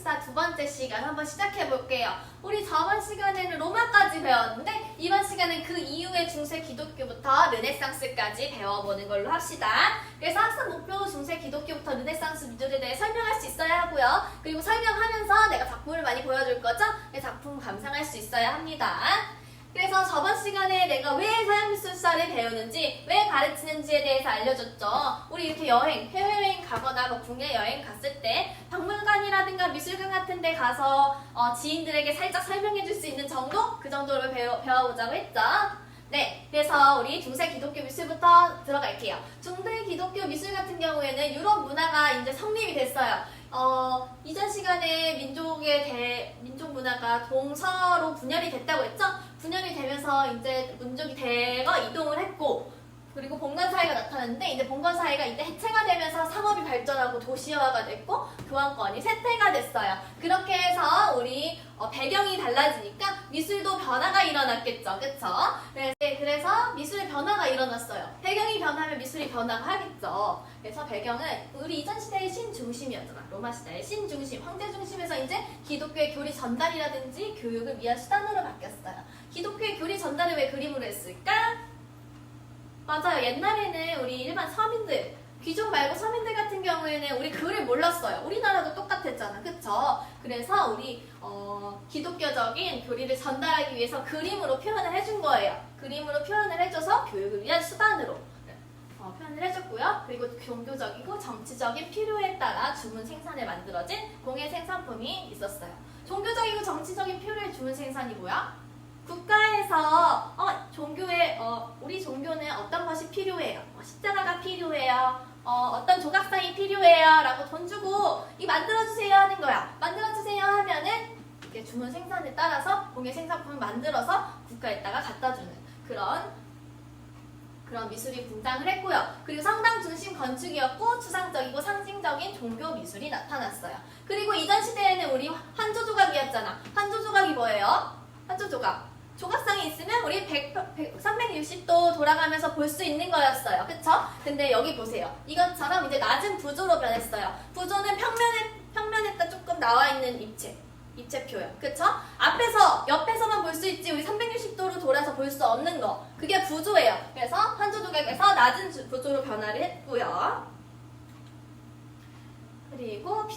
식사 두 번째 시간 한번 시작해 볼게요. 우리 저번 시간에는 로마까지 배웠는데 이번 시간은 그 이후의 중세 기독교부터 르네상스까지 배워보는 걸로 합시다. 그래서 학습 목표 중세 기독교부터 르네상스 미술에 대해 설명할 수 있어야 하고요. 그리고 설명하면서 내가 작품을 많이 보여줄 거죠? 작품 감상할 수 있어야 합니다. 그래서 저번 시간에 내가 왜 서양미술사를 배우는지, 왜 가르치는지에 대해서 알려줬죠. 우리 이렇게 여행, 해외여행 가거나 뭐 국내 여행 갔을 때 박물관이라든가 미술관 같은 데 가서 지인들에게 살짝 설명해 줄 수 있는 정도? 그 정도로 배워보자고 했죠. 네, 그래서 우리 중세 기독교 미술부터 들어갈게요. 중세 기독교 미술 같은 경우에는 유럽 문화가 이제 성립이 됐어요. 이전 시간에 민족 문화가 동서로 분열이 됐다고 했죠? 분열이 되면서 이제 민족이 대거 이동을 했고, 그리고 봉건 사회가 나타났는데, 이제 봉건 사회가 이제 해체가 되면서 상업이 발전하고 도시화가 됐고, 교환권이 쇠퇴가 됐어요. 그렇게 해서 우리 배경이 달라지니까 미술도 변화가 일어났겠죠, 그쵸? 그래서 미술의 변화가 일어났어요. 배경이 변하면 미술이 변화가 하겠죠. 그래서 배경은 우리 이전 시대의 신중심이었잖아. 로마 시대의 신중심, 황제 중심에서 이제 기독교의 교리 전달이라든지 교육을 위한 수단으로 바뀌었어요. 기독교의 교리 전달을 왜 그림으로 했을까? 맞아요. 옛날에는 우리 일반 서민들, 귀족 말고 서민들 같은 경우에는 우리 글을 몰랐어요. 우리나라도 똑같았잖아. 그쵸? 그래서 우리 기독교적인 교리를 전달하기 위해서 그림으로 표현을 해준 거예요. 그림으로 표현을 해줘서 교육을 위한 수단으로 표현을 해줬고요. 그리고 종교적이고 정치적인 필요에 따라 주문 생산에 만들어진 공예 생산품이 있었어요. 종교적이고 정치적인 필요에 주문 생산이 뭐야? 국가에서 우리 종교는 어떤 것이 필요해요? 십자가가 필요해요. 어떤 조각상이 필요해요. 라고 돈 주고 이 만들어주세요 하는 거야. 만들어주세요 하면은 이렇게 주문 생산에 따라서 공예 생산품을 만들어서 국가에다가 갖다주는 그런 미술이 등장을 했고요. 그리고 성당 중심 건축이었고 추상적이고 상징적인 종교 미술이 나타났어요. 그리고 이전 시대에는 우리 한조 조각이었잖아. 한조 조각이 뭐예요? 한조 조각. 조각상이 있으면 우리 360도 돌아가면서 볼 수 있는 거였어요. 그쵸? 근데 여기 보세요. 이것처럼 이제 낮은 부조로 변했어요. 부조는 평면에 조금 나와 있는 입체표요. 그쵸? 옆에서만 볼 수 있지 우리 360도로 돌아서 볼 수 없는 거. 그게 부조예요. 그래서 한조 조각에서 낮은 부조로 변화를 했고요. 그리고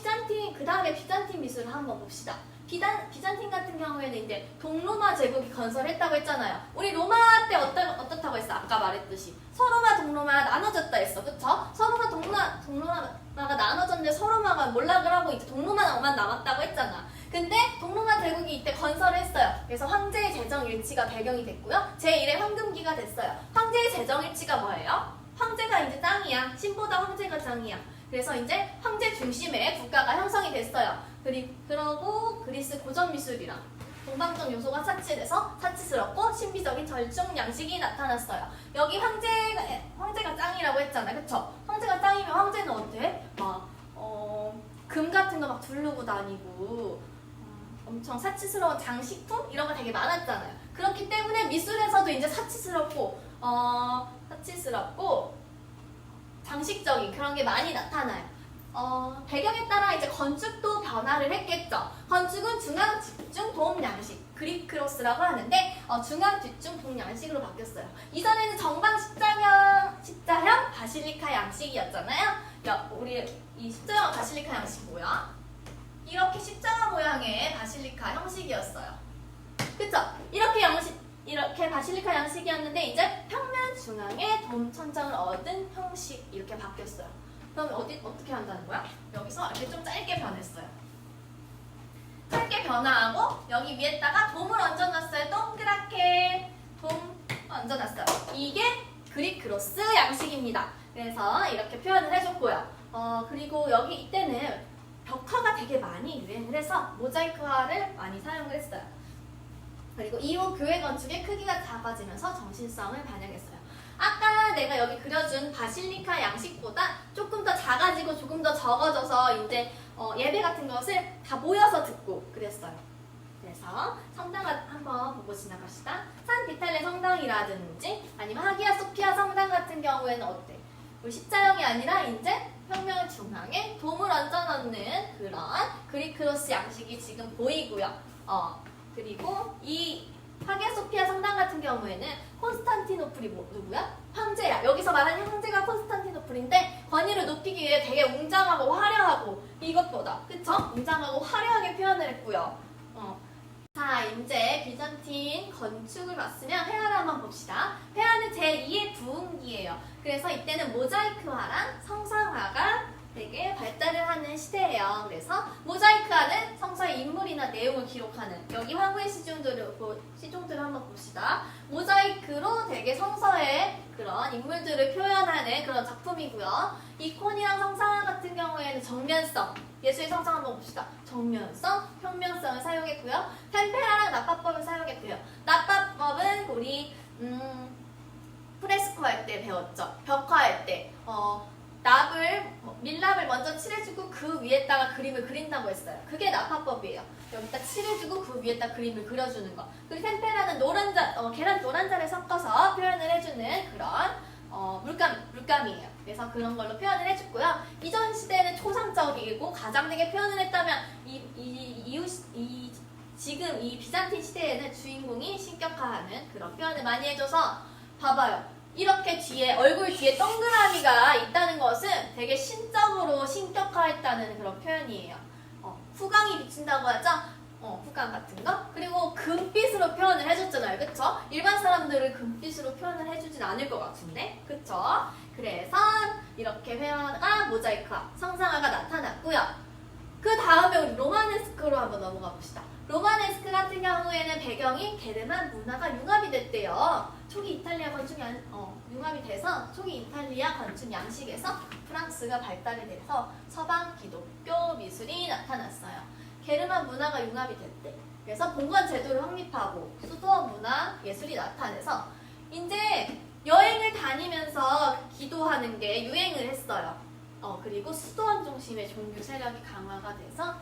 그 다음에 비잔틴 미술을 한번 봅시다. 비잔틴 같은 경우에는 이제 동로마 제국이 건설했다고 했잖아요. 우리 로마 때 어떻다고 했어? 아까 말했듯이 서로마 동로마 나눠졌다 했어. 그쵸? 서로마 동로마가 나눠졌는데 서로마가 몰락을 하고 이제 동로마만 남았다고 했잖아. 근데 동로마 제국이 이때 건설을 했어요. 그래서 황제의 재정일치가 배경이 됐고요. 제1의 황금기가 됐어요. 황제의 재정일치가 뭐예요? 황제가 이제 짱이야. 신보다 황제가 짱이야. 그래서 이제 황제 중심의 국가가 형성이 됐어요. 그러고 그리스 고전 미술이랑 동방적 요소가 차치돼서 사치스럽고 신비적인 절충 양식이 나타났어요. 여기 황제가 짱이라고 했잖아. 그쵸? 황제가 짱이면 황제는 어때? 금 같은 거 막 두르고 다니고 엄청 사치스러운 장식품? 이런 거 되게 많았잖아요. 그렇기 때문에 미술에서도 이제 사치스럽고 장식적인 그런 게 많이 나타나요. 배경에 따라 이제 건축도 변화를 했겠죠. 건축은 중앙 집중 도움 양식, 그리크로스라고 하는데 중앙 집중 도움 양식으로 바뀌었어요. 이전에는 정방 십자형 바실리카 양식이었잖아요. 우리 이 십자형 바실리카 양식 뭐야? 이렇게 십자가 모양의 바실리카 형식이었어요. 그쵸? 이렇게 바실리카 양식이었는데 이제 평면 중앙에 돔 천장을 얻은 형식 이렇게 바뀌었어요. 그럼 어떻게 한다는 거야? 여기서 이렇게 좀 짧게 변했어요. 짧게 변화하고 여기 위에다가 돔을 얹어놨어요. 동그랗게 돔 얹어놨어요. 이게 그리크로스 양식입니다. 그래서 이렇게 표현을 해줬고요. 그리고 이때는 벽화가 되게 많이 유행을 해서 모자이크화를 많이 사용을 했어요. 그리고 이후 교회 건축의 크기가 작아지면서 정신성을 반영했어요. 아까 내가 여기 그려준 바실리카 양식보다 조금 더 작아지고 조금 더 적어져서 이제 예배 같은 것을 다 모여서 듣고 그랬어요. 그래서 성당을 한번 보고 지나갑시다. 산 비탈레 성당이라든지 아니면 하기야 소피아 성당 같은 경우에는 어때? 우리 십자형이 아니라 이제 평면 중앙에 돔을 얹어놓는 그런 그리크로스 양식이 지금 보이고요. 그리고 이 하게 소피아 성당 같은 경우에는 콘스탄티노플이 누구야? 황제야. 여기서 말하는 황제가 콘스탄티노플인데 권위를 높이기 위해 되게 웅장하고 화려하고 이것보다 그쵸? 웅장하고 화려하게 표현을 했고요. 자, 이제 비잔틴 건축을 봤으면 회화를 한번 봅시다. 회화는 제2의 부흥기예요. 그래서 이때는 모자이크화랑 성상화가 되게 발달을 하는 시대예요. 그래서 모자이크화는 성서의 인물이나 내용을 기록하는 여기 화구의 시종들을 한번 봅시다. 모자이크로 되게 성서의 그런 인물들을 표현하는 그런 작품이고요. 이콘이랑 성상화 같은 경우에는 정면성, 예수의 성상 한번 봅시다. 정면성, 평면성을 사용했고요. 템페라랑 나파법을 사용했고요. 나파법은 우리 프레스코 할 때 배웠죠. 벽화할 때 밀랍을 먼저 칠해주고 그 위에다가 그림을 그린다고 했어요. 그게 나파법이에요. 여기다 칠해주고 그 위에다 그림을 그려주는 거. 그리고 템페라는 계란 노란자를 섞어서 표현을 해주는 그런 물감이에요. 그래서 그런 걸로 표현을 해줬고요. 이전 시대는 초상적이고 가장되게 표현을 했다면 지금 이 비잔틴 시대에는 주인공이 신격화하는 그런 표현을 많이 해줘서 봐봐요. 이렇게 얼굴 뒤에 동그라미가 있다는 것은 되게 신적으로 신격화했다는 그런 표현이에요. 후광이 비친다고 하죠? 후광 같은 거. 그리고 금빛으로 표현을 해줬잖아요. 그쵸? 일반 사람들은 금빛으로 표현을 해주진 않을 것 같은데. 그쵸? 그래서 이렇게 회화가 모자이크화, 성상화가 나타났고요. 그 다음에 우리 로마네스크로 한번 넘어가 봅시다. 로마네스크 같은 경우에는 배경이 게르만 문화가 융합이 됐대요. 초기 이탈리아 건축 융합이 돼서 초기 이탈리아 건축 양식에서 프랑스가 발달이 돼서 서방 기독교 미술이 나타났어요. 게르만 문화가 융합이 됐대. 그래서 봉건 제도를 확립하고 수도원 문화 예술이 나타나서 이제 여행을 다니면서 기도하는 게 유행을 했어요. 그리고 수도원 중심의 종교 세력이 강화가 돼서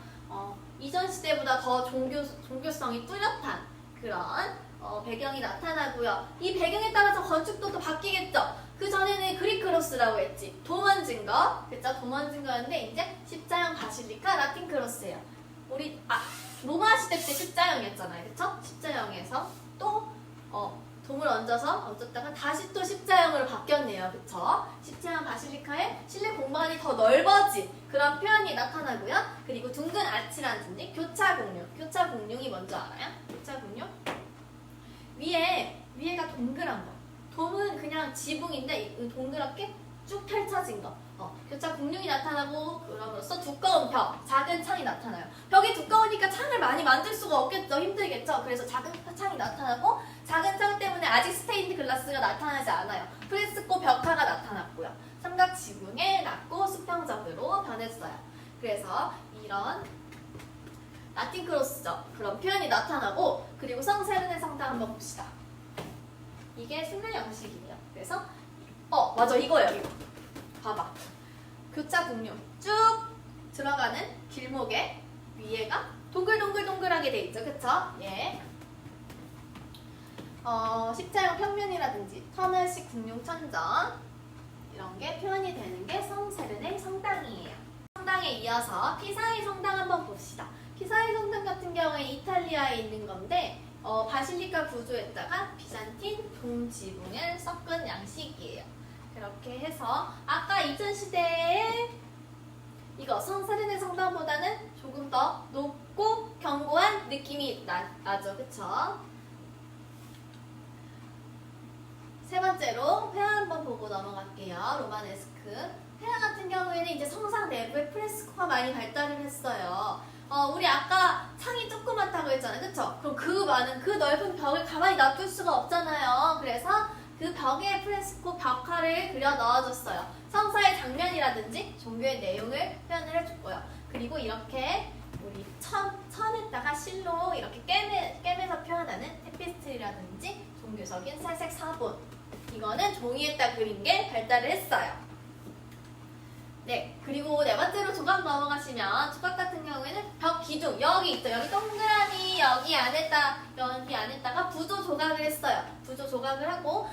이전 시대보다 더 종교성이 뚜렷한 그런 배경이 나타나고요. 이 배경에 따라서 건축도 또 바뀌겠죠. 그 전에는 그리크로스라고 했지. 돔 얹은 거, 그쵸? 돔 얹은 거였는데 이제 십자형 바실리카 라틴 크로스예요. 우리 로마 시대 때 십자형이었잖아요, 그쵸? 십자형에서 또 돔을 얹었다가 다시 또 십자형으로 바뀌었네요. 그쵸? 십자형 바실리카의 실내 공간이 더 넓어진 그런 표현이 나타나고요. 그리고 둥근 아치라든지 교차공룡이 뭔지 알아요? 교차공룡? 위에가 동그란 거. 돔은 그냥 지붕인데 동그랗게 쭉 펼쳐진 거. 교차공룡이 나타나고 그러면서 두꺼운 작은 창이 나타나요. 벽이 두꺼우니까 창을 많이 만들 수가 없겠죠. 힘들겠죠. 그래서 작은 창이 나타나고 작은 창 때문에 아직 스테인드 글라스가 나타나지 않아요. 프레스코 벽화가 나타났고요. 삼각 지붕에 낮고 수평적으로 변했어요. 그래서 이런 라틴 크로스죠. 그런 표현이 나타나고 그리고 성세르네 성당 한번 봅시다. 이게 순례 양식이에요. 그래서 맞아 이거예요. 이거. 봐봐. 교차공룡 쭉 들어가는 길목에 위에가 동글동글동글하게 돼 있죠. 그쵸? 예. 십자형 평면이라든지 터널식 궁룡 천정 이런 게 표현이 되는 게 성세르네 성당이에요. 성당에 이어서 피사의 성당 한번 봅시다. 피사의 성당 같은 경우에 이탈리아에 있는 건데 바실리카 구조에다가 비잔틴 동지붕을 섞은 양식이에요. 그렇게 해서 아까 이전 시대에 이거 성세르네 성당보다는 조금 더 높고 견고한 느낌이 나죠. 그쵸? 세 번째로 회화 한번 보고 넘어갈게요. 로마네스크. 회화 같은 경우에는 이제 성상 내부에 프레스코가 많이 발달을 했어요. 우리 아까 창이 조그맣다고 했잖아요. 그쵸? 그럼 그 넓은 벽을 가만히 놔둘 수가 없잖아요. 그래서 그 벽에 프레스코 벽화를 그려 넣어줬어요. 성서의 장면이라든지 종교의 내용을 표현을 해줬고요. 그리고 이렇게 우리 천에다가 실로 이렇게 깨매서 표현하는 테피스트리라든지 종교적인 살색 사본 이거는 종이에다 그린 게 발달을 했어요. 네, 그리고 네 번째로 조각 넘어가시면 조각 같은 경우에는 벽 기둥 여기 있죠. 여기 동그라미 여기 안에다가 부조 조각을 했어요. 부조 조각을 하고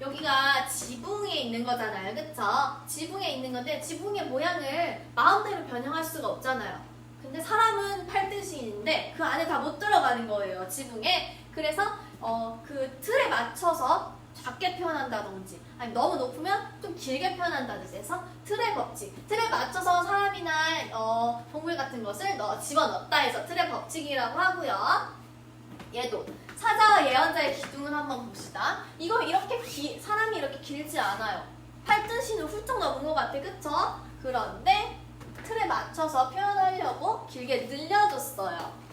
여기가 지붕에 있는 거잖아요. 그쵸? 지붕에 있는 건데 지붕의 모양을 마음대로 변형할 수가 없잖아요. 근데 사람은 팔등신인데 그 안에 다 못 들어가는 거예요. 지붕에. 그래서 그 틀에 맞춰서 작게 표현한다든지 아니 너무 높으면 좀 길게 표현한다든지 해서 틀의 법칙. 틀에 맞춰서 사람이나 동물 같은 것을 집어넣었다 해서 틀의 법칙이라고 하고요. 얘도 사자와 예언자의 기둥을 한번 봅시다. 이거 이렇게 사람이 이렇게 길지 않아요. 팔등신을 훌쩍 넘은 것 같아. 그쵸? 그런데 틀에 맞춰서 표현하려고 길게 늘려줬어요.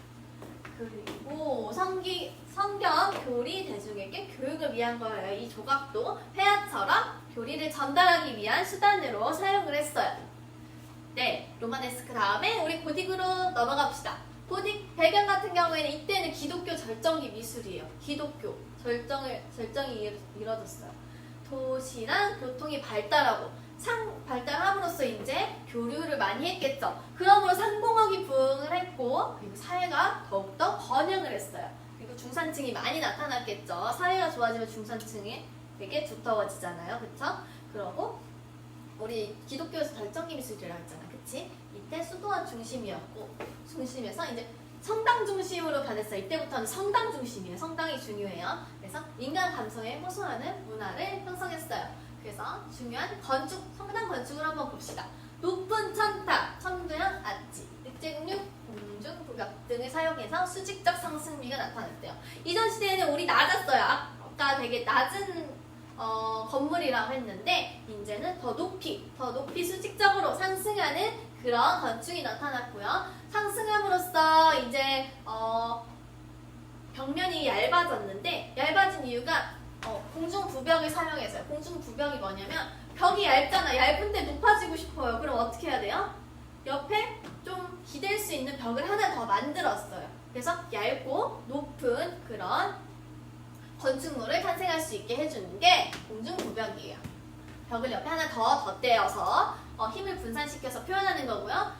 그리고 성경 교리 대중에게 교육을 위한 거예요. 이 조각도 회화처럼 교리를 전달하기 위한 수단으로 사용을 했어요. 네, 로마네스크 다음에 우리 고딕으로 넘어가 봅시다. 고딕 배경 같은 경우에는 이때는 기독교 절정기 미술이에요. 기독교 절정이 이루어졌어요. 도시랑 교통이 발달하고 발달함으로써 이제 교류를 많이 했겠죠. 그러므로 상공하기 부흥을 했고 그리고 사회가 더욱더 번영을 했어요. 그리고 중산층이 많이 나타났겠죠. 사회가 좋아지면 중산층이 되게 두터워지잖아요. 그쵸? 그러고 우리 기독교에서 절정기 미술이라고 했잖아. 그치? 이때 수도원 중심에서 이제 성당 중심으로 변했어요. 이때부터는 성당 중심이에요. 성당이 중요해요. 그래서 인간 감성에 호소하는 문화를 형성했어요. 그래서 중요한 성당 건축을 한번 봅시다. 높은 천탑, 천두형 아치, 늑쟁류, 공중부벽 등을 사용해서 수직적 상승미가 나타났대요. 이전 시대에는 우리 낮았어요. 아까 되게 낮은 건물이라고 했는데 이제는 더 높이 수직적으로 상승하는 그런 건축이 나타났고요. 상승함으로써 이제 벽면이 얇아졌는데 얇아진 이유가 공중부벽을 사용해서요. 공중부벽이 뭐냐면 벽이 얇잖아. 얇은데 높아지고 싶어요. 그럼 어떻게 해야 돼요? 옆에 좀 기댈 수 있는 벽을 하나 더 만들었어요. 그래서 얇고 높은 그런 건축물을 탄생할 수 있게 해주는 게 공중부벽이에요. 벽을 옆에 하나 더 덧대어서 힘을 분산시켜서 표현하는 거고요.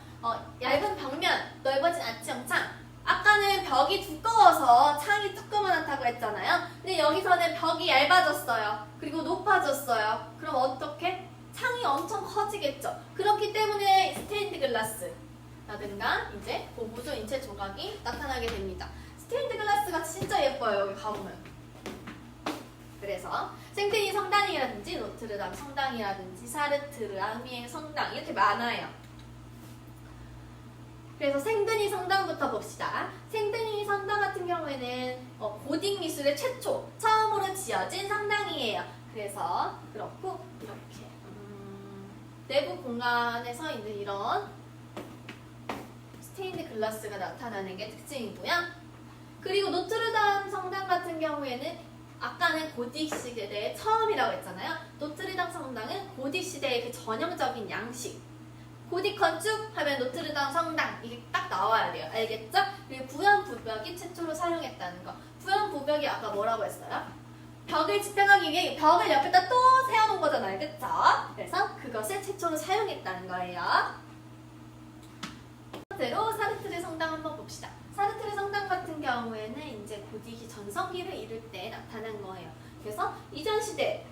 얇은 벽면, 넓어진 아치 형창. 아까는 벽이 두꺼워서 창이 조그만하다고 했잖아요. 근데 여기서는 벽이 얇아졌어요. 그리고 높아졌어요. 그럼 어떻게? 창이 엄청 커지겠죠. 그렇기 때문에 스테인드 글라스라든가 이제 고구조 인체 조각이 나타나게 됩니다. 스테인드 글라스가 진짜 예뻐요. 여기 가보면. 그래서 생테니 성당이라든지 노트르담 성당이라든지 사르트르, 앙미엥 성당 이렇게 많아요. 그래서 생드니 성당부터 봅시다. 생드니 성당 같은 경우에는 고딕 미술의 처음으로 지어진 성당이에요. 그래서 그렇고 이렇게 내부 공간에서 있는 이런 스테인드 글라스가 나타나는 게 특징이고요. 그리고 노트르담 성당 같은 경우에는 아까는 고딕 시대의 처음이라고 했잖아요. 노트르담 성당은 고딕 시대의 그 전형적인 양식. 고딕 건축 하면 노트르담 성당 이게 딱 나와야 돼요. 알겠죠? 그리고 부연부벽이 최초로 사용했다는 거. 부연부벽이 아까 뭐라고 했어요? 벽을 지탱하기 위해 벽을 옆에다 또 세워놓은 거잖아요. 그쵸? 그래서 그것을 최초로 사용했다는 거예요. 번째로 사르트르 성당 한번 봅시다. 사르트르 성당 같은 경우에는 이제 고딕이 전성기를 이룰 때 나타난 거예요. 그래서 이전 시대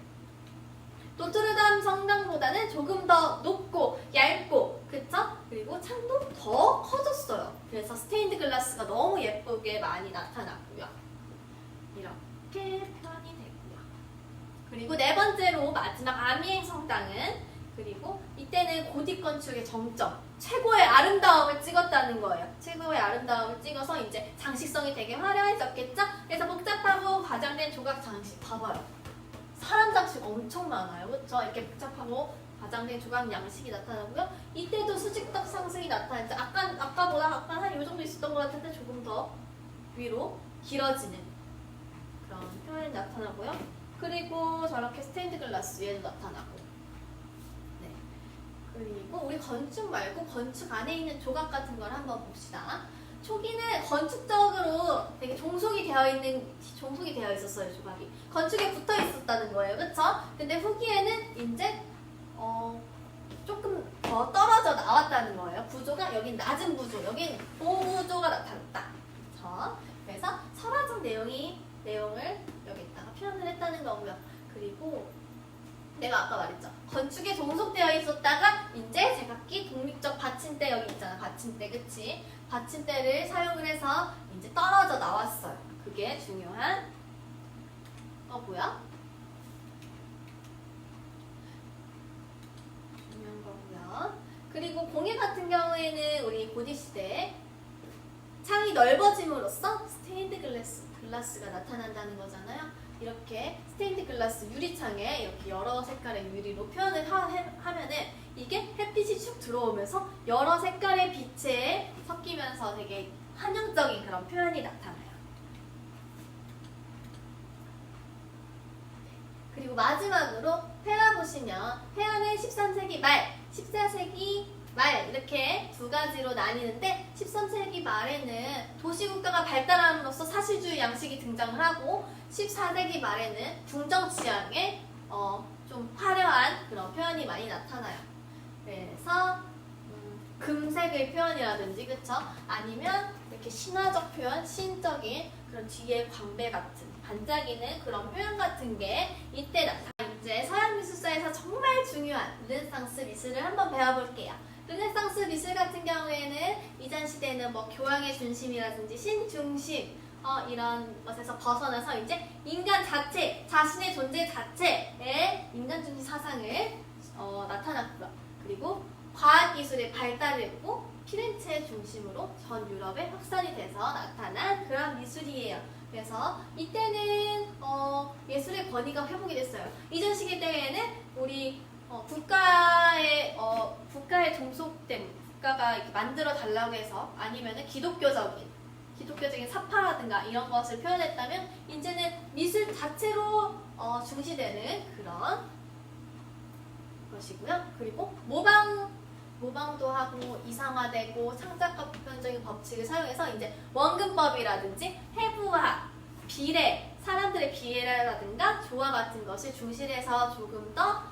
노트르담 성당보다는 조금 더 높고 얇고 그쵸? 그리고 창도 더 커졌어요. 그래서 스테인드 글라스가 너무 예쁘게 많이 나타났고요. 이렇게 표현이 되고요. 그리고 네 번째로 마지막 아미엥 성당은 그리고 이때는 고딕 건축의 정점 최고의 아름다움을 찍었다는 거예요. 최고의 아름다움을 찍어서 이제 장식성이 되게 화려해졌겠죠? 그래서 복잡하고 과장된 조각 장식 봐봐요. 사람 장식 엄청 많아요. 그렇죠? 이렇게 복잡하고 과장된 조각 양식이 나타나고요. 이때도 수직적 상승이 나타났죠. 아까보다 한 이 정도 있었던 것 같은데 조금 더 위로 길어지는 그런 표현이 나타나고요. 그리고 저렇게 스테인드 글라스 위에도 나타나고. 네. 그리고 우리 건축 말고 건축 안에 있는 조각 같은 걸 한번 봅시다. 초기는 건축적으로 되게 종속이 되어 있었어요. 조각이 건축에 붙어 있었다는 거예요. 그쵸? 근데 후기에는 이제 조금 더 떨어져 나왔다는 거예요. 구조가 여긴 낮은 구조, 여긴 고구조가 나타났다. 그쵸? 그래서 설화적 내용을 여기다가 표현을 했다는 거고요. 그리고 내가 아까 말했죠. 건축에 종속되어 있었다가 이제 제각기 독립적 받침대 여기 있잖아. 받침대, 그치? 받침대를 사용을 해서 이제 떨어져 나왔어요. 그게 중요한 거고요. 중요한 거고요. 그리고 공예 같은 경우에는 우리 고대시대 창이 넓어짐으로써 스테인드 글라스가 나타난다는 거잖아요. 이렇게 스테인드 글라스 유리창에 이렇게 여러 색깔의 유리로 표현을 하면은 이게 햇빛이 쭉 들어오면서 여러 색깔의 빛에 섞이면서 되게 한형적인 그런 표현이 나타나요. 그리고 마지막으로 폐하 보시면 폐하는 13세기 말, 14세기 말 이렇게 두 가지로 나뉘는데 13세기 말에는 도시국가가 발달함으로써 사실주의 양식이 등장을 하고 14세기 말에는 궁정취향의 좀 화려한 그런 표현이 많이 나타나요. 그래서 금색의 표현이라든지 그쵸? 아니면 이렇게 신화적 표현, 신적인 그런 뒤에 광배 같은 반짝이는 그런 표현 같은 게 이때 나타나요. 이제 서양 미술사에서 정말 중요한 르네상스 미술을 한번 배워볼게요. 르네상스 미술 같은 경우에는 이전 시대는 뭐 교황의 중심이라든지 신중심 이런 것에서 벗어나서 이제 인간 자체, 자신의 존재 자체의 인간 중심 사상을 나타났고요. 그리고 과학기술의 발달을 했고 피렌체 중심으로 전 유럽에 확산이 돼서 나타난 그런 미술이에요. 그래서 이때는 예술의 권위가 회복이 됐어요. 이전 시기 때에는 우리 국가의 종속된 국가가 이렇게 만들어 달라고 해서 아니면은 기독교적인 사파라든가 이런 것을 표현했다면 이제는 미술 자체로 중시되는 그런 것이고요. 그리고 모방도 하고 이상화되고 창작과 보편적인 법칙을 사용해서 이제 원근법이라든지 해부학, 비례, 사람들의 비례라든가 조화 같은 것을 중시해서 조금 더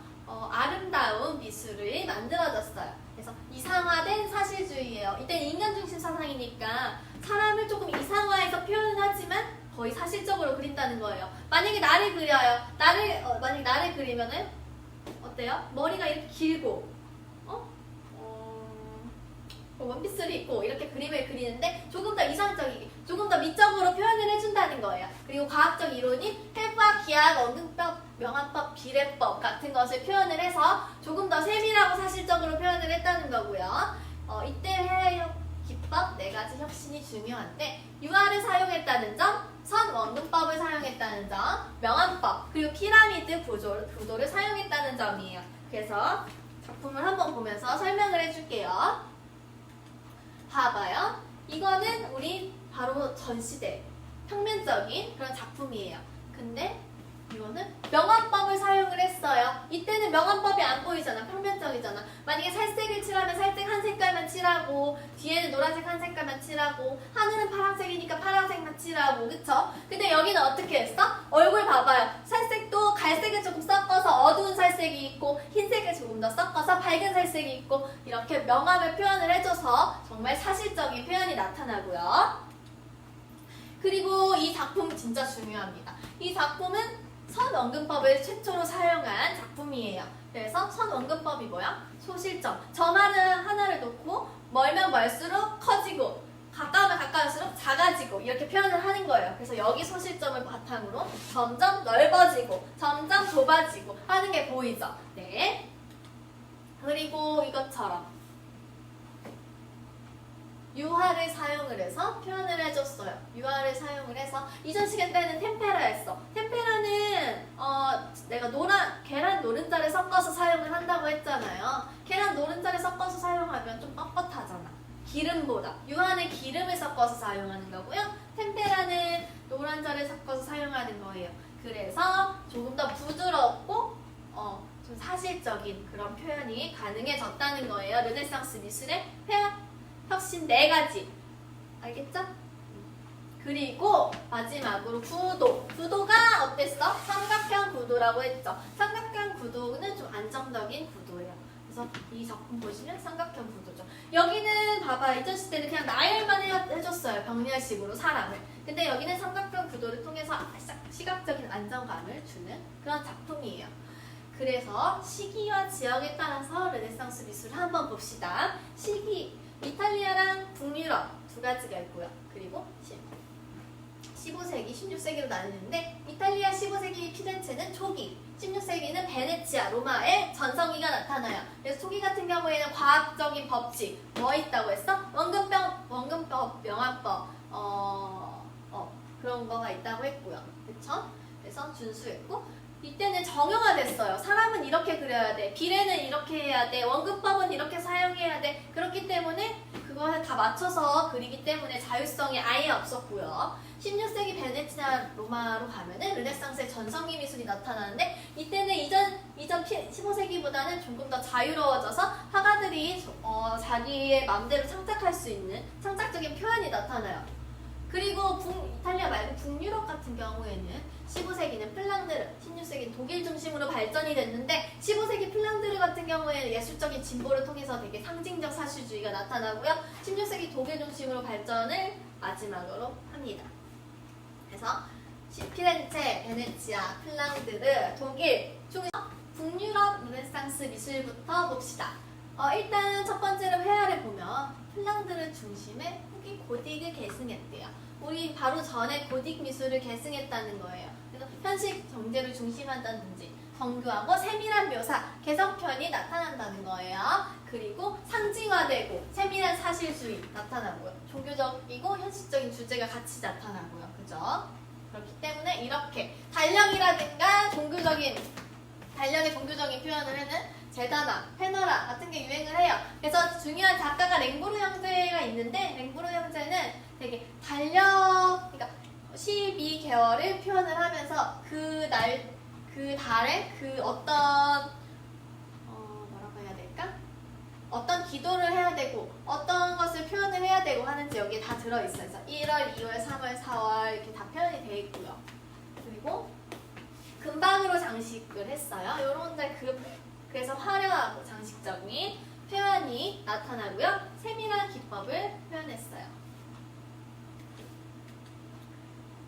아름다운 미술을 만들어졌어요. 그래서 이상화된 사실주의예요. 이때 인간중심 사상이니까 사람을 조금 이상화해서 표현을 하지만 거의 사실적으로 그린다는 거예요. 만약에 나를 그려요. 만약에 나를 그리면은 어때요? 머리가 이렇게 길고 원피스를 입고 이렇게 그림을 그리는데 조금 더 이상적이게, 조금 더 미적으로 표현을 해준다는 거예요. 그리고 과학적 이론인 해부학, 기하학, 원근법, 명암법, 비례법 같은 것을 표현을 해서 조금 더 세밀하고 사실적으로 표현을 했다는 거고요. 이때 해외 기법 4가지 혁신이 중요한데 유화를 사용했다는 점, 선 원근법을 사용했다는 점, 명암법, 그리고 피라미드 구도를 사용했다는 점이에요. 그래서 작품을 한번 보면서 설명을 해줄게요. 봐봐요. 이거는 우리 바로 전시대 평면적인 그런 작품이에요. 근데 이거는 명암법을 사용을 했어요. 이때는 명암법이 안 보이잖아. 평면적이잖아. 만약에 살색을 칠하면 살색 한 색깔만 칠하고 뒤에는 노란색 한 색깔만 칠하고 하늘은 파란색이니까 파란색만 칠하고 그쵸? 근데 여기는 어떻게 했어? 얼굴 봐봐요. 살색도 갈색을 조금 섞어서 어두운 살색이 있고 흰색을 조금 더 섞어서 밝은 살색이 있고 이렇게 명암을 표현을 해줘서 정말 사실적인 표현이 나타나고요. 그리고 이 작품 진짜 중요합니다. 이 작품은 선원근법을 최초로 사용한 작품이에요. 그래서 선원근법이 뭐야? 소실점. 점 하나를 놓고 멀면 멀수록 커지고 가까우면 가까울수록 작아지고 이렇게 표현을 하는 거예요. 그래서 여기 소실점을 바탕으로 점점 넓어지고 점점 좁아지고 하는 게 보이죠? 네. 그리고 이것처럼 유화를 사용을 해서 표현을 해줬어요. 유화를 사용을 해서 이전 시간 때는 템페라였어. 템페라는 내가 계란 노른자를 섞어서 사용을 한다고 했잖아요. 계란 노른자를 섞어서 사용하면 좀 뻣뻣하잖아. 기름보다. 유화는 기름을 섞어서 사용하는 거고요. 템페라는 노른자를 섞어서 사용하는 거예요. 그래서 조금 더 부드럽고 좀 사실적인 그런 표현이 가능해졌다는 거예요. 르네상스 미술의 혁신 4가지. 알겠죠? 그리고 마지막으로 구도가 어땠어? 삼각형 구도라고 했죠. 삼각형 구도는 좀 안정적인 구도예요. 그래서 그래서 이 작품 보시면 삼각형 구도죠. 여기는 봐봐, 이전 시대는 그냥 나열만 해줬어요. 병렬식으로 사람을. 근데 여기는 삼각형 구도를 통해서 시각적인 안정감을 주는 그런 작품이에요. 그래서 시기와 지역에 따라서 르네상스 미술을 한번 봅시다. 시기, 이탈리아랑 북유럽 두 가지가 있고요. 그리고 15세기, 16세기로 나뉘는데 이탈리아 15세기 피렌체는 초기, 16세기는 베네치아, 로마의 전성기가 나타나요. 그래서 초기 같은 경우에는 과학적인 법칙, 뭐 있다고 했어? 원근법, 명화법, 그런 거가 있다고 했고요. 그쵸? 그래서 준수했고, 이때는 정형화됐어요. 사람은 이렇게 그려야 돼. 비례는 이렇게 해야 돼. 원근법은 이렇게 사용해야 돼. 그렇기 때문에 그거를 다 맞춰서 그리기 때문에 자율성이 아예 없었고요. 16세기 베네치아 로마로 가면은 르네상스의 전성기 미술이 나타나는데 이때는 이전 15세기보다는 조금 더 자유로워져서 화가들이 자기의 마음대로 창작할 수 있는 창작적인 표현이 나타나요. 그리고 이탈리아 말고 북유럽 같은 경우에는 15세기는 플랑드르, 16세기는 독일 중심으로 발전이 됐는데 15세기 플랑드르 같은 경우에는 예술적인 진보를 통해서 되게 상징적 사실주의가 나타나고요. 16세기 독일 중심으로 발전을 마지막으로 합니다. 그래서 피렌체, 베네치아, 플랑드르, 독일 중에서 북유럽 르네상스 미술부터 봅시다. 일단 첫 번째로 회화를 보면 플랑드르 중심의 후기 고딕을 계승했대요. 우리 바로 전에 고딕 미술을 계승했다는 거예요. 그래서 현실 정제를 중심한다든지 정교하고 세밀한 묘사, 개성편이 나타난다는 거예요. 그리고 상징화되고 세밀한 사실주의 나타나고요. 종교적이고 현실적인 주제가 같이 나타나고요. 그죠? 그렇기 때문에 이렇게 달력의 종교적인 표현을 하는 제다나, 페너라 같은 게 유행을 해요. 그래서 중요한 작가가 랭보르 형제가 있는데 랭보르 형제는 되게 그러니까 12개월을 표현을 하면서 그 달에 뭐라고 해야 될까? 어떤 기도를 해야 되고 어떤 것을 표현을 해야 되고 하는지 여기에 다 들어있어요. 그래서 1월, 2월, 3월, 4월 이렇게 다 표현이 되어 있고요. 그리고 금방으로 장식을 했어요. 그래서 화려하고 장식적인 표현이 나타나고요. 세밀한 기법을 표현했어요.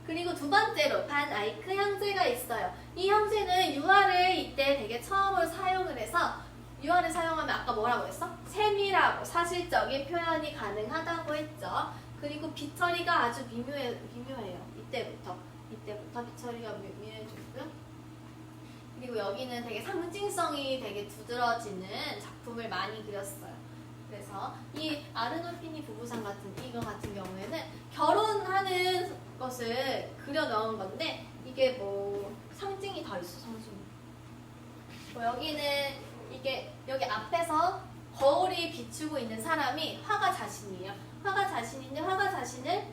그리고 두 번째로 반 아이크 형제가 있어요. 이 형제는 유화를 이때 되게 처음으로 사용을 해서 유화를 사용하면 아까 뭐라고 했어? 세밀하고 사실적인 표현이 가능하다고 했죠. 그리고 빛 처리가 아주 미묘해요. 이때부터 빛 처리가 미묘해졌고요. 그리고 여기는 되게 상징성이 되게 두드러지는 작품을 많이 그렸어요. 그래서 이 아르놀피니 부부상 이거 같은 경우에는 결혼하는 것을 그려 넣은 건데 이게 뭐 상징이 다 있어. 여기는 여기 앞에서 거울이 비추고 있는 사람이 화가 자신이에요. 화가 자신인데 화가 자신을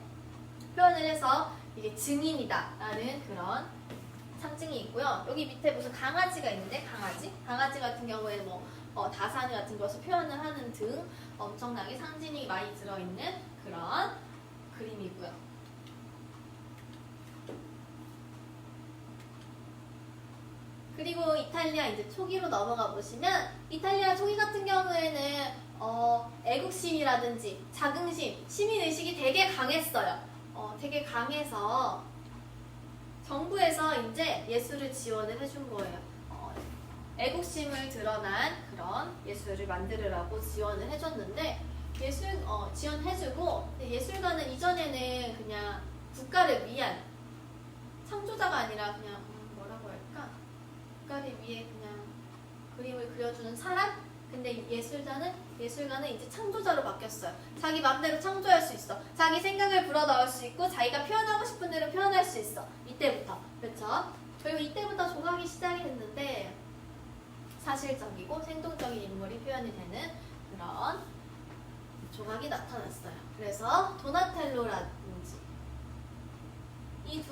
표현을 해서 이게 증인이다라는 그런 상징이 있고요. 여기 밑에 무슨 강아지가 있는데 강아지 같은 경우에는 다산 같은 것을 표현을 하는 등 엄청나게 상징이 많이 들어있는 그런 그림이고요. 그리고 이탈리아 이제 초기로 넘어가 보시면 이탈리아 초기 같은 경우에는 애국심이라든지 자긍심, 시민의식이 되게 강했어요. 되게 강해서 정부에서 이제 예술을 지원을 해준 거예요. 애국심을 드러난 그런 예술을 만들으라고 지원을 해줬는데 지원해주고 예술가는 이전에는 그냥 국가를 위한 창조자가 아니라 그냥 뭐라고 할까? 국가를 위해 그냥 그림을 그려주는 사람? 근데 예술가는 이제 창조자로 바뀌었어요. 자기 마음대로 창조할 수 있어. 자기 생각을 불어넣을 수 있고 자기가 표현하고 싶은 대로 표현할 수 있어. 이때부터. 그렇죠? 그리고 이때부터 조각이 시작이 됐는데 사실적이고 생동적인 인물이 표현이 되는 그런 조각이 나타났어요. 그래서 도나텔로라든지 이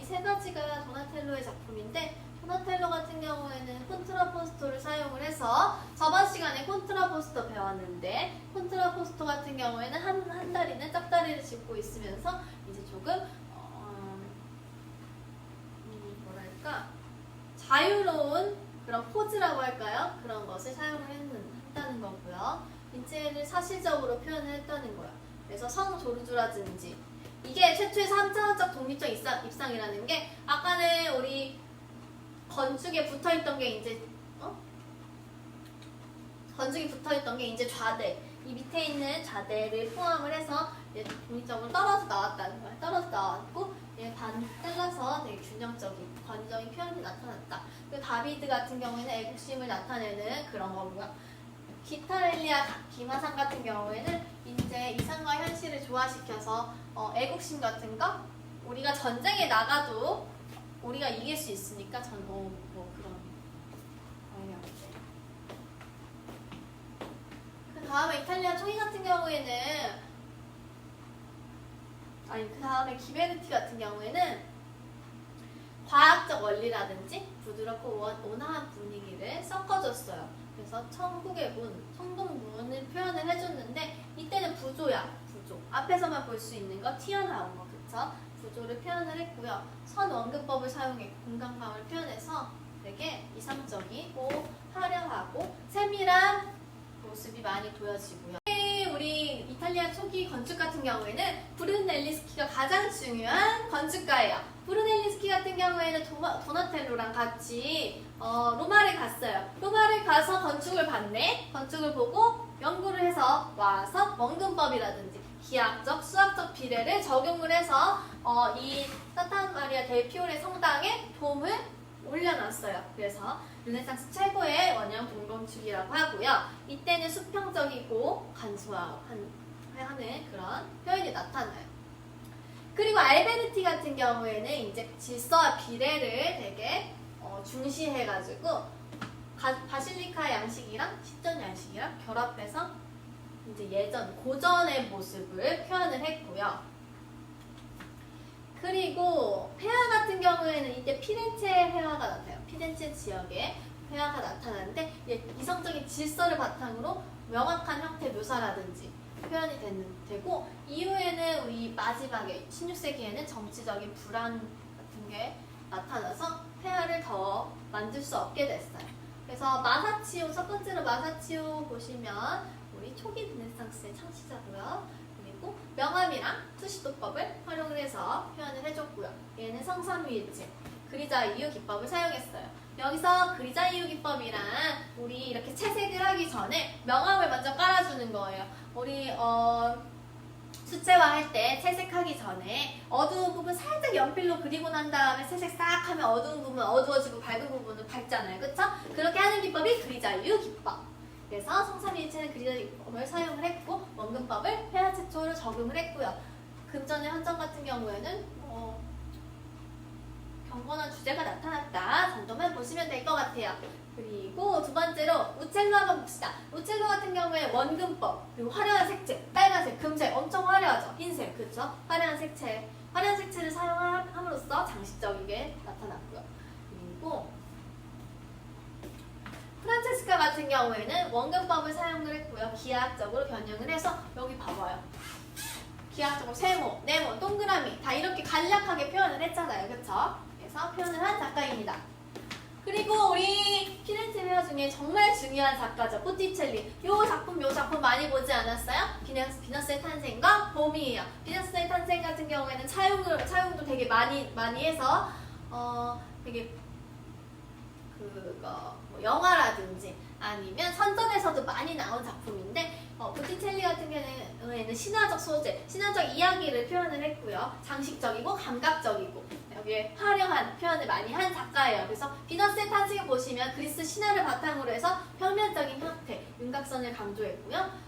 세 가지가 도나텔로의 작품인데 도나텔로 같은 경우에는 콘트라포스토를 사용을 해서 저번 시간에 콘트라포스토 배웠는데 콘트라포스토 같은 경우에는 한 다리는 짝다리를 짚고 있으면서 이제 조금 뭐랄까 자유로운 그런 포즈라고 할까요? 그런 것을 사용을 했다는 거고요. 인체를 사실적으로 표현을 했다는 거예요. 그래서 성조르주라든지 이게 최초의 3차원적 독립적 입상이라는 게 아까는 우리 건축에 붙어있던 게 이제 건축이 붙어있던 게 이제 좌대, 이 밑에 있는 좌대를 포함을 해서 이제 독립적으로 떨어져 나왔다는 거예요. 떨어져 나왔고 반 잘라서 되게 균형적인 권위적인 표현이 나타났다. 그리고 다비드 같은 경우에는 애국심을 나타내는 그런 거고요. 기타렐리아 기마상 같은 경우에는 이제 이상과 현실을 조화시켜서 애국심 같은 거 우리가 전쟁에 나가도 우리가 이길 수 있으니까 뭐 그런 그 다음에 이탈리아 총리 같은 경우에는 그 다음에 기베르티 같은 경우에는 과학적 원리라든지 부드럽고 온화한 분위기를 섞어줬어요. 그래서 천국의 문, 성동문을 표현을 해줬는데 이때는 부조야, 부조. 앞에서만 볼 수 있는 거, 튀어나온 거, 그쵸? 부조를 표현을 했고요. 선원근법을 사용해 공간감을 표현해서 되게 이상적이고 화려하고 세밀한 모습이 많이 보여지고요. 우리 이탈리아 초기 건축 같은 경우에는 브루넬리스키가 가장 중요한 건축가예요. 브루넬리스키 같은 경우에는 도나텔로랑 같이 로마를 갔어요. 로마를 가서 건축을 봤네. 건축을 보고 연구를 해서 와서 원근법이라든지 기하학적, 수학적 비례를 적용을 해서 이 산타 마리아 델 피오레 성당에 돔을 올려놨어요. 그래서 르네상스 최고의 원형 동건축이라고 하고요. 이때는 수평적이고 간소화하는 그런 표현이 나타나요. 그리고 알베르티 같은 경우에는 이제 질서와 비례를 되게 중시해가지고 바실리카 양식이랑 신전 양식이랑 결합해서 이제 예전 고전의 모습을 표현을 했고요. 그리고 폐하 같은 경우에는 이때 피렌체 폐하가 나타나요. 피렌체 지역에 폐하가 나타나는데 이성적인 질서를 바탕으로 명확한 형태 묘사라든지 표현이 되고 이후에는 우리 마지막에 16세기에는 정치적인 불안 같은 게 나타나서 폐하를 더 만들 수 없게 됐어요. 그래서 마사치오, 첫 번째로 마사치오 보시면 우리 초기 르네상스의 창시자고요. 그리고 명암이랑 투시도법을 활용을 해서 표현을 해줬고요. 얘는 성삼위일체, 그리자 이유 기법을 사용했어요. 여기서 그리자 이유 기법이란 우리 이렇게 채색을 하기 전에 명암을 먼저 깔아주는 거예요. 우리 수채화 할 때 채색하기 전에 어두운 부분 살짝 연필로 그리고 난 다음에 채색 싹 하면 어두운 부분은 어두워지고 밝은 부분은 밝잖아요. 그쵸? 그렇게 하는 기법이 그리자 이유 기법. 그래서 성삼위일체는 그리자 이유 기법을 사용을 했고 원근법을 폐하 최초로 적용을 했고요. 금전의 헌정 같은 경우에는 경건한 주제가 나타났다 정도만 보시면 될 것 같아요. 그리고 두 번째로 우첼로 한번 봅시다. 우첼로 같은 경우에 원근법, 그리고 화려한 색채, 빨간색, 금색 엄청 화려하죠. 흰색, 그렇죠? 화려한 색채를 사용함으로써 장식적이게 나타났고요. 그리고 프란체스카 같은 경우에는 원근법을 사용을 했고요. 기하학적으로 변형을 해서 여기 봐봐요. 기하학적으로 세모, 네모, 동그라미 다 이렇게 간략하게 표현을 했잖아요. 그쵸? 그래서 표현을 한 작가입니다. 그리고 우리 피렌체 회화 중에 정말 중요한 작가죠. 보티첼리. 요 작품 많이 보지 않았어요? 비너스의 탄생과 봄이에요. 비너스의 탄생 같은 경우에는 차용도 되게 많이 해서 되게 뭐 영화라든지 아니면 선전에서도 많이 나온 작품인데 보티첼리 같은 경우에는 신화적 소재, 신화적 이야기를 표현을 했고요. 장식적이고 감각적이고 여기에 화려한 표현을 많이 한 작가예요. 그래서 비너스의 탄생을 보시면 그리스 신화를 바탕으로 해서 평면적인 형태, 윤곽선을 강조했고요.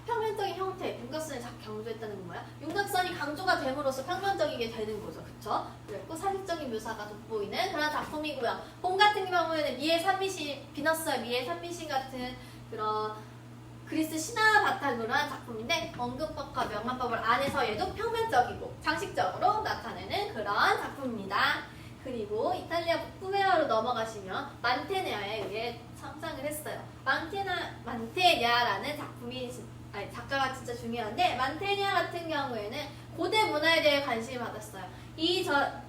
평면적인 형태, 윤곽선을 강조했다는 건 뭐야? 윤곽선이 강조가 됨으로써 평면적이게 되는 거죠. 그쵸? 그랬고 사실적인 묘사가 돋보이는 그런 작품이고요. 봄 같은 경우에는 미의 산미신, 비너스와 미의 산미신 같은 그런 그리스 신화 바탕으로 한 작품인데 원근법과 명암법을 안에서 얘도 평면적이고 장식적으로 나타내는 그런 작품입니다. 그리고 이탈리아 북부회화로 넘어가시면 만테네아에 의해 창작을 했어요. 만테네아라는 작가가 진짜 중요한데 만테네아 같은 경우에는 고대 문화에 대해 관심을 받았어요.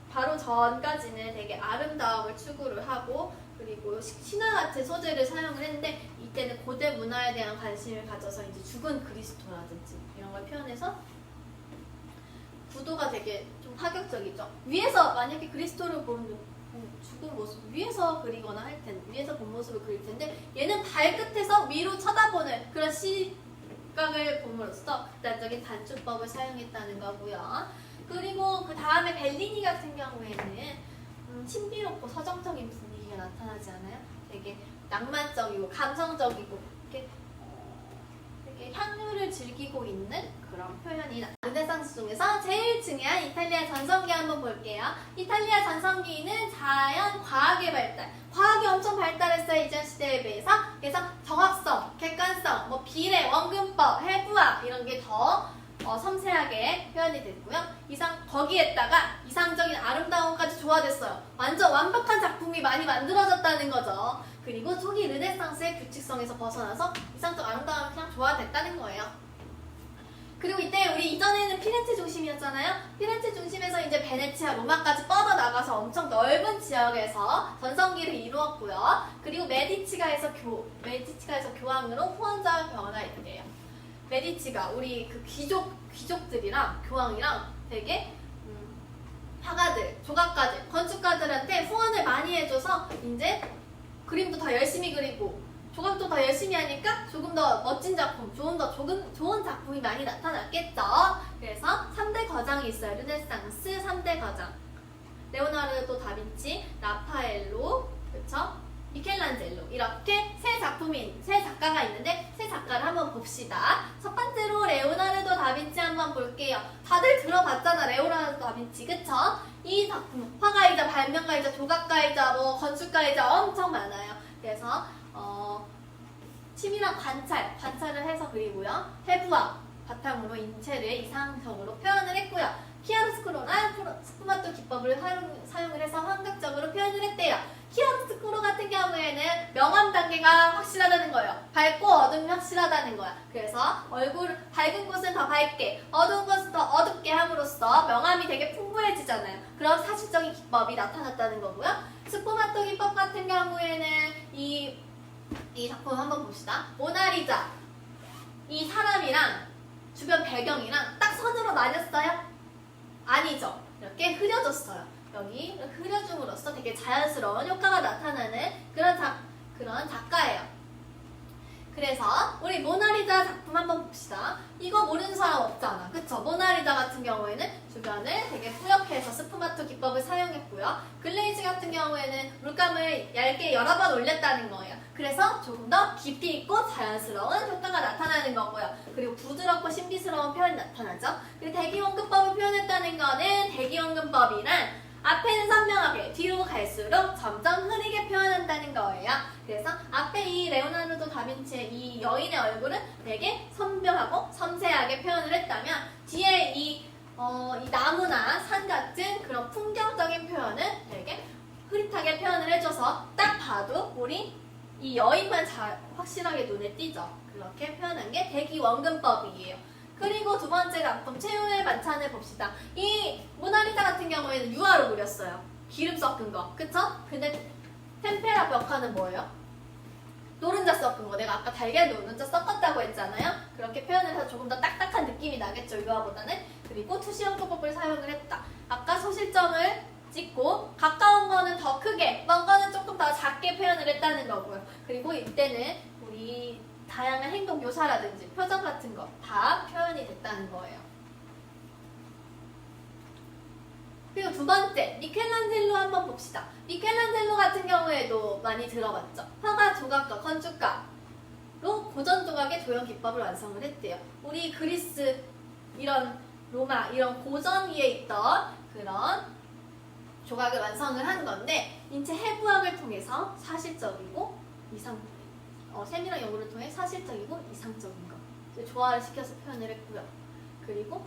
바로 전까지는 되게 아름다움을 추구를 하고 그리고 신화 같은 소재를 사용을 했는데 이때는 고대 문화에 대한 관심을 가져서 이제 죽은 그리스도라든지 이런 걸 표현해서 구도가 되게 좀 파격적이죠. 위에서 만약에 그리스도를 보는 죽은 모습 위에서 그리거나 할 텐데 위에서 본 모습을 그릴 텐데 얘는 발끝에서 위로 쳐다보는 그런 시각을 봄으로써 극단적인 단추법을 사용했다는 거고요. 그리고 그 다음에 벨리니 같은 경우에는 신비롭고 서정적인 분위기가 나타나지 않아요? 되게 낭만적이고 감성적이고 이렇게 되게 향유를 즐기고 있는 그런 표현이 르네상스 중에서 제일 중요한 이탈리아 전성기 한번 볼게요. 이탈리아 전성기는 자연 과학의 발달, 과학이 엄청 발달했어요. 이전 시대에 비해서. 그래서 정확성, 객관성, 뭐 비례, 원근법, 해부학 이런 게 더 섬세하게 표현이 됐고요. 거기에다가 이상적인 아름다움까지 조화됐어요. 완전 완벽한 작품이 많이 만들어졌다는 거죠. 그리고 초기 르네상스의 규칙성에서 벗어나서 이상적 아름다움이 그냥 조화됐다는 거예요. 그리고 이때 우리 이전에는 피렌체 중심이었잖아요. 피렌체 중심에서 이제 베네치아, 로마까지 뻗어나가서 엄청 넓은 지역에서 전성기를 이루었고요. 그리고 메디치가에서 교황으로 후원자가 변화했대요. 메디치가 우리 그 귀족들이랑 교황이랑 되게 화가들, 조각가들, 건축가들한테 후원을 많이 해줘서 이제 그림도 더 열심히 그리고 조각도 더 열심히 하니까 조금 더 멋진 작품, 좋은 작품이 많이 나타났겠죠. 그래서 3대 거장이 있어요. 르네상스 3대 거장. 레오나르도 다빈치, 라파엘로, 그쵸? 미켈란젤로 이렇게 세 작가가 있는데 세 작가를 한번 봅시다. 첫 번째로 레오나르도 다빈치 한번 볼게요. 다들 들어봤잖아. 레오나르도 다빈치 그쵸? 이 작품 화가이자 발명가이자 조각가이자 뭐 건축가이자 엄청 많아요. 그래서 치밀한 관찰을 해서 그리고요. 해부학 바탕으로 인체를 이상적으로 표현을 했고요. 키아로스쿠로나 스푸마토 기법을 사용을 해서 환각적으로 표현을 했대요. 키아로스쿠로 같은 경우에는 명암 단계가 확실하다는 거예요. 밝고 어둠이 확실하다는 거야. 그래서 밝은 곳은 더 밝게, 어두운 곳은 더 어둡게 함으로써 명암이 되게 풍부해지잖아요. 그런 사실적인 기법이 나타났다는 거고요. 스푸마토 기법 같은 경우에는 이 작품 한번 봅시다. 모나리자. 이 사람이랑 주변 배경이랑 딱 선으로 나뉘었어요? 아니죠. 이렇게 흐려졌어요. 여기 흐려줌으로써 되게 자연스러운 효과가 나타나는 그런 작가예요. 그래서 우리 모나리자 작품 한번 봅시다. 이거 모르는 사람 없잖아. 그쵸? 모나리자 같은 경우에는 주변을 되게 뿌옇게 해서 스푸마토 기법을 사용했고요. 글레이즈 같은 경우에는 물감을 얇게 여러 번 올렸다는 거예요. 그래서 조금 더 깊이 있고 자연스러운 효과가 나타나는 거고요. 그리고 부드럽고 신비스러운 표현이 나타나죠. 그리고 대기원근법을 표현했다는 거는 대기원근법이란 앞에는 선명하게 뒤로 갈수록 점점 흐리게 표현한다는 거예요. 그래서 앞에 이 레오나르도 다빈치의 이 여인의 얼굴은 되게 선명하고 섬세하게 표현을 했다면 뒤에 이 나무나 산 같은 그런 풍경적인 표현은 되게 흐릿하게 표현을 해줘서 딱 봐도 우리 이 여인만 확실하게 눈에 띄죠. 그렇게 표현한 게 대기원근법이에요. 그리고 두 번째 작품 최후의 반찬을 봅시다. 이 모나리자 같은 경우에는 유화로 그렸어요. 기름 섞은 거, 그쵸? 근데 템페라 벽화는 뭐예요? 노른자 섞은 거. 내가 아까 달걀 노른자 섞었다고 했잖아요. 그렇게 표현해서 조금 더 딱딱한 느낌이 나겠죠, 유화보다는. 그리고 투시형표법을 사용을 했다. 아까 소실점을 찍고 가까운 거는 더 크게, 먼 거는 조금 더 작게 표현을 했다는 거고요. 그리고 이때는 우리 다양한 행동 묘사라든지 표정 같은 거 다 표현이 됐다는 거예요. 그리고 두 번째, 미켈란젤로 한번 봅시다. 미켈란젤로 같은 경우에도 많이 들어봤죠. 화가, 조각가, 건축가로 고전 조각의 조형 기법을 완성을 했대요. 우리 그리스, 이런 로마, 이런 고전 위에 있던 그런 조각을 완성을 한 건데 인체 해부학을 통해서 사실적이고 세밀한 연구를 통해 사실적이고 이상적인 거 조화를 시켜서 표현을 했고요. 그리고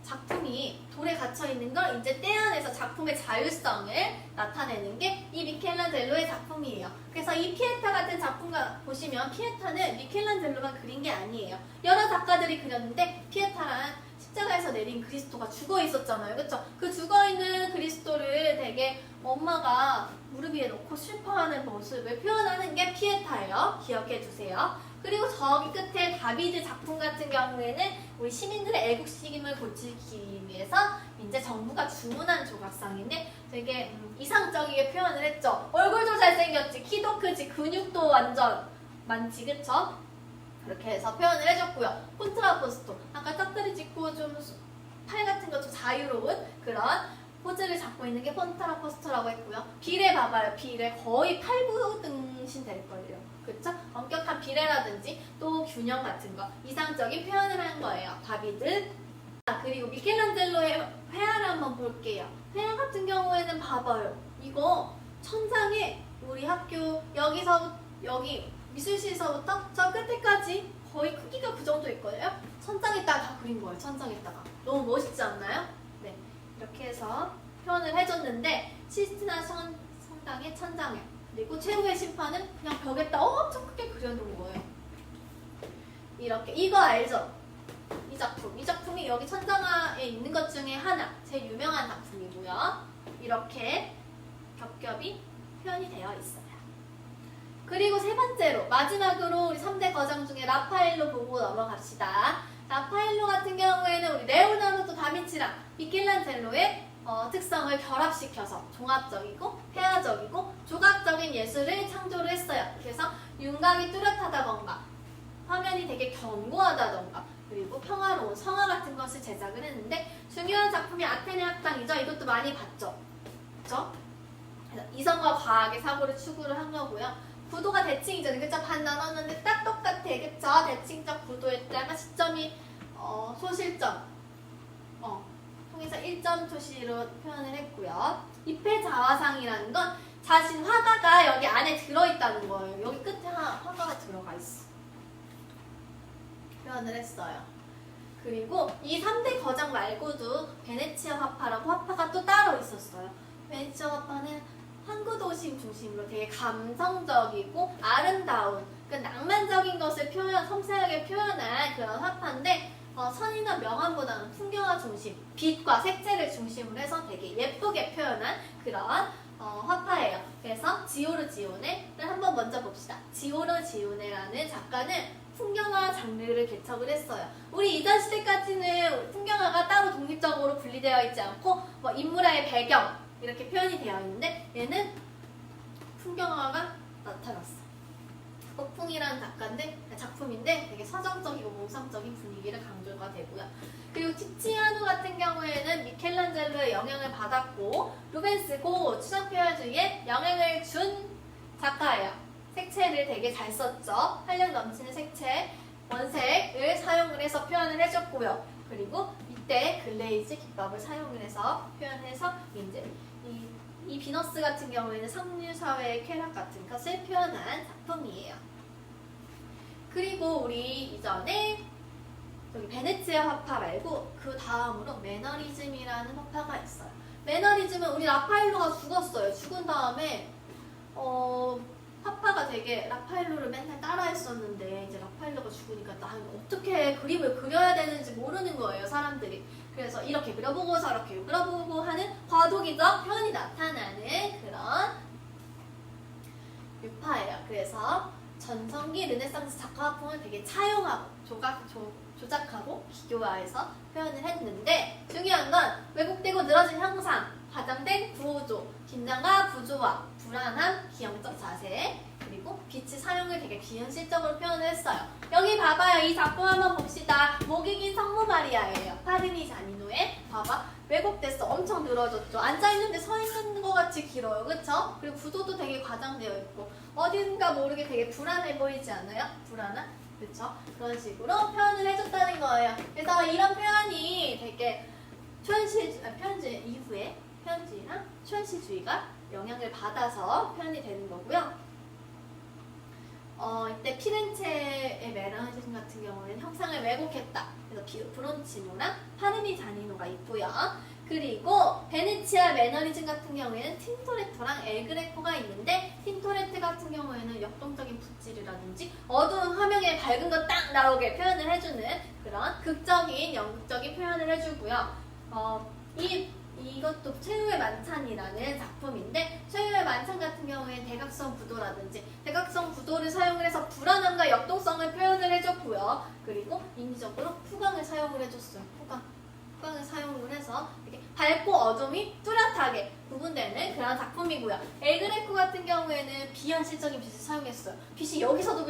작품이 돌에 갇혀있는 걸 이제 떼어내서 작품의 자율성을 나타내는 게 이 미켈란젤로의 작품이에요. 그래서 이 피에타 같은 작품 보시면 피에타는 미켈란젤로만 그린 게 아니에요. 여러 작가들이 그렸는데 피에타란 십자가에서 내린 그리스도가 죽어 있었잖아요. 그쵸? 그 죽어 있는 그리스도를 되게 엄마가 무릎 위에 놓고 슬퍼하는 모습을 표현하는 게 피에타예요. 기억해 두세요. 그리고 저기 끝에 다비드 작품 같은 경우에는 우리 시민들의 애국심을 고치기 위해서 이제 정부가 주문한 조각상인데 되게 이상적이게 표현을 했죠. 얼굴도 잘생겼지, 키도 크지, 근육도 완전 많지, 그쵸? 이렇게 해서 표현을 해줬고요. 콘트라포스토, 아까 짝다리 짚고 좀 팔 같은 거 좀 자유로운 그런 포즈를 잡고 있는 게 콘트라포스토라고 했고요. 비례 봐봐요. 비례 거의 8구등신 될걸요. 그쵸? 엄격한 비례라든지 또 균형 같은 거 이상적인 표현을 한 거예요. 다비드. 그리고 미켈란젤로의 회화를 한번 볼게요. 회화 같은 경우에는 봐봐요. 이거 천장에 우리 학교 여기서 여기 미술실서부터 저 끝에까지 거의 크기가 그 정도 있거든요. 천장에다가 다 그린 거예요. 천장에다가. 너무 멋있지 않나요? 네, 이렇게 해서 표현을 해줬는데 시스티나 성당의 천장에 그리고 최후의 심판은 그냥 벽에다 엄청 크게 그려놓은 거예요. 이렇게. 이거 알죠? 이 작품이 여기 천장에 있는 것 중에 하나, 제일 유명한 작품이고요. 이렇게 겹겹이 표현이 되어 있어요. 그리고 세 번째로 마지막으로 우리 3대 거장 중에 라파엘로 보고 넘어갑시다. 라파엘로 같은 경우에는 우리 레오나르도 다빈치랑 미켈란젤로의 특성을 결합시켜서 종합적이고 회화적이고 조각적인 예술을 창조를 했어요. 그래서 윤곽이 뚜렷하다던가 화면이 되게 견고하다던가 그리고 평화로운 성화 같은 것을 제작을 했는데 중요한 작품이 아테네 학당이죠. 이것도 많이 봤죠. 그렇죠? 이성과 과학의 사고를 추구를 한 거고요. 구도가 대칭이잖아요. 그쵸? 반 나눴는데 딱 똑같아. 그쵸? 대칭적 구도였다가 시점이 소실점 통해서 1점 표시로 표현을 했고요. 입회자화상이라는 건 자신 화가가 여기 안에 들어있다는 거예요. 여기 끝에 화가가 들어가 있어. 표현을 했어요. 그리고 이 3대 거장 말고도 베네치아 화파라고 화파가 또 따로 있었어요. 베네치아 화파는 항구 도심 중심으로 되게 감성적이고 아름다운 그 낭만적인 것을 섬세하게 표현한 그런 화파인데 선이나 명암보다는 풍경화 중심, 빛과 색채를 중심으로 해서 되게 예쁘게 표현한 그런 화파예요. 그래서 지오르 지오네를 한번 먼저 봅시다. 지오르 지오네라는 작가는 풍경화 장르를 개척을 했어요. 우리 이전 시대까지는 풍경화가 따로 독립적으로 분리되어 있지 않고 인물화의 배경 이렇게 표현이 되어 있는데 얘는 풍경화가 나타났어. 폭풍이라는 작품인데 되게 서정적이고 몽상적인 분위기를 강조가 되고요. 그리고 티치아노 같은 경우에는 미켈란젤로의 영향을 받았고 루벤스 추상 표현주의에 영향을 준 작가예요. 색채를 되게 잘 썼죠. 활력 넘치는 색채, 원색을 사용을 해서 표현을 해줬고요. 그리고 이때 글레이즈 기법을 사용을 해서 표현해서 이제 이 비너스 같은 경우에는 상류사회의 쾌락 같은 것을 표현한 작품이에요. 그리고 우리 이전에 여기 베네치아 화파 말고 그 다음으로 매너리즘이라는 화파가 있어요. 매너리즘은 우리 라파엘로가 죽었어요. 죽은 다음에 화파가 되게 라파엘로를 맨날 따라했었는데 이제 라파엘로가 죽으니까 어떻게 그림을 그려야 되는지 모르는 거예요, 사람들이. 그래서 이렇게 그려보고 저렇게 그려보고 하는 과도기적 표현이 나타나는 그런 유파예요. 그래서 전성기 르네상스 작가 화풍을 되게 차용하고 조작하고 기교화해서 표현을 했는데 중요한 건 왜곡되고 늘어진 형상, 과장된 구호조, 긴장과 부조화, 불안함, 기형적 자세 그리고 빛의 사용을 되게 비현실적으로 표현을 했어요. 여기 봐봐요. 이 작품 한번 봅시다. 목이 긴 성모 마리아예요. 파르미자니노의 봐봐. 왜곡됐어. 엄청 늘어졌죠. 앉아있는데 서있는 것 같이 길어요. 그쵸? 그리고 구도도 되게 과장되어 있고 어딘가 모르게 되게 불안해 보이지 않아요? 불안한? 그쵸? 그런 식으로 표현을 해줬다는 거예요. 그래서 이런 표현이 되게 편지 이후에 편지랑 현실주의가 영향을 받아서 표현이 되는 거고요. 이때 피렌체의 메너리즘 같은 경우에는 형상을 왜곡했다. 그래서 브론치노랑 파르미자니노가 있고요. 그리고 베네치아 매너리즘 같은 경우에는 틴토레토랑 엘그레코가 있는데, 틴토레트 같은 경우에는 역동적인 붓질이라든지 어두운 화면에 밝은 거 딱 나오게 표현을 해주는 그런 극적인 연극적인 표현을 해주고요. 이것도 최후의 만찬이라는 작품인데, 최후의 만찬 같은 경우에는 대각선 구도라든지 대각선 구도를 사용을 해서 불안함과 역동성을 표현을 해줬고요. 그리고 인위적으로 후광을 사용을 해줬어요. 후광을 사용을 해서 이렇게 밝고 어둠이 뚜렷하게 구분되는 그런 작품이고요. 엘그레코 같은 경우에는 비현실적인 빛을 사용했어요. 빛이 여기서도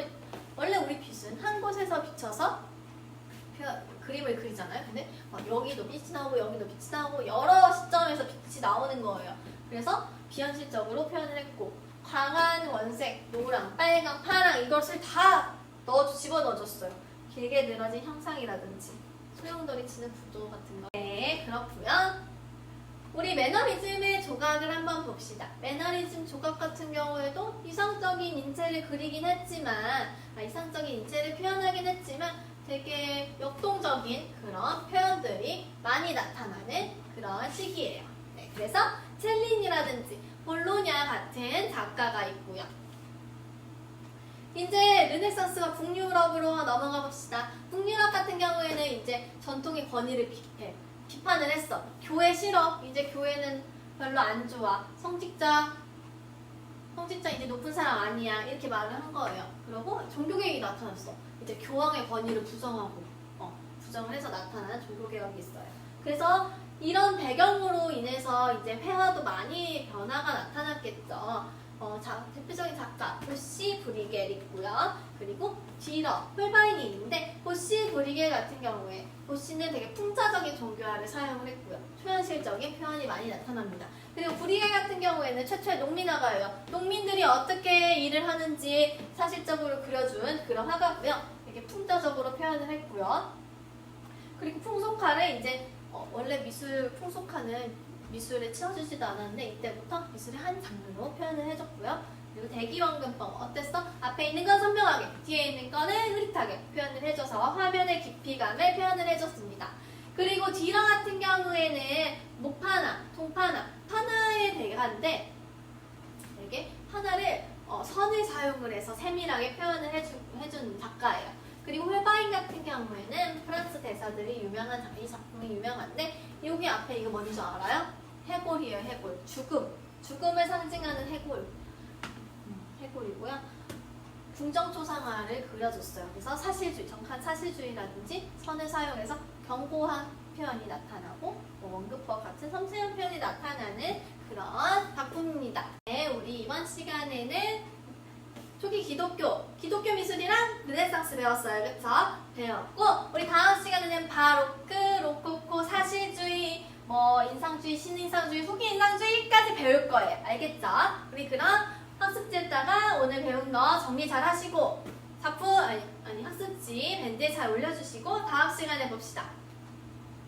원래 우리 빛은 한 곳에서 비쳐서 그림을 그리잖아요. 근데 여기도 빛이 나오고 여기도 빛이 나오고 여러 시점에서 빛이 나오는 거예요. 그래서 비현실적으로 표현을 했고, 강한 원색, 노랑, 빨강, 파랑 이것을 다 집어넣어줬어요. 길게 늘어진 형상이라든지 소용돌이 치는 구도 같은 거. 네, 그렇고요. 우리 매너리즘의 조각을 한번 봅시다. 매너리즘 조각 같은 경우에도 이상적인 인체를 그리긴 했지만, 이상적인 인체를 표현하긴 했지만 되게 역동적인 그런 표현들이 많이 나타나는 그런 시기예요. 네, 그래서 첼린이라든지 볼로냐 같은 작가가 있고요. 이제 르네상스와 북유럽으로 넘어가 봅시다. 북유럽 같은 경우에는 이제 전통의 권위를 비판을 했어. 교회 싫어. 이제 교회는 별로 안 좋아. 성직자 이제 높은 사람 아니야. 이렇게 말을 한 거예요. 그리고 종교개혁이 나타났어. 이제 교황의 권위를 부정하고 부정을 해서 나타난 종교개혁이 있어요. 그래서 이런 배경으로 인해서 이제 회화도 많이 변화가 나타났겠죠. 대표적인 작가 보시 브리겔 있고요. 그리고 뒤러 홀바인이 있는데, 보시 브리겔 같은 경우에 보시는 되게 풍자적인 종교화를 사용을 했고요. 초현실적인 표현이 많이 나타납니다. 그리고 브리겔 같은 경우에는 최초의 농민화가예요. 농민들이 어떻게 일을 하는지 사실적으로 그려준 그런 화가고요. 되게 풍자적으로 표현을 했고요. 그리고 풍속화를 이제 원래 풍속화는 미술에 채워주지도 않았는데, 이때부터 미술의 한 장르로 표현을 해줬고요. 그리고 대기원근법 어땠어? 앞에 있는 건 선명하게, 뒤에 있는 거는 흐릿하게 표현을 해줘서 화면의 깊이감을 표현을 해줬습니다. 그리고 뒤러 같은 경우에는 목파나, 통파나, 파나의 대가인데, 이게 파나를 선을 사용을 해서 세밀하게 표현을 해준 작가예요. 그리고 홀바인 같은 경우에는 프랑스 대사들이 이 작품이 유명한데, 여기 앞에 이거 뭔지 알아요? 해골이에요, 해골. 죽음을 상징하는 해골. 해골이고요. 궁정초상화를 그려줬어요. 그래서 정확한 사실주의라든지 선을 사용해서 견고한 표현이 나타나고, 원근법 같은 섬세한 표현이 나타나는 그런 작품입니다. 네, 우리 이번 시간에는 초기 기독교 미술이랑 르네상스 배웠어요. 그쵸? 배웠고, 우리 다음 시간에는 바로크, 로코코, 사실주의, 인상주의, 신인상주의, 후기인상주의까지 배울 거예요. 알겠죠? 우리 그럼 학습지에다가 오늘 배운 거 정리 잘 하시고, 학습지 밴드에 잘 올려주시고, 다음 시간에 봅시다.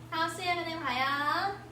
다음 시간에 봐요.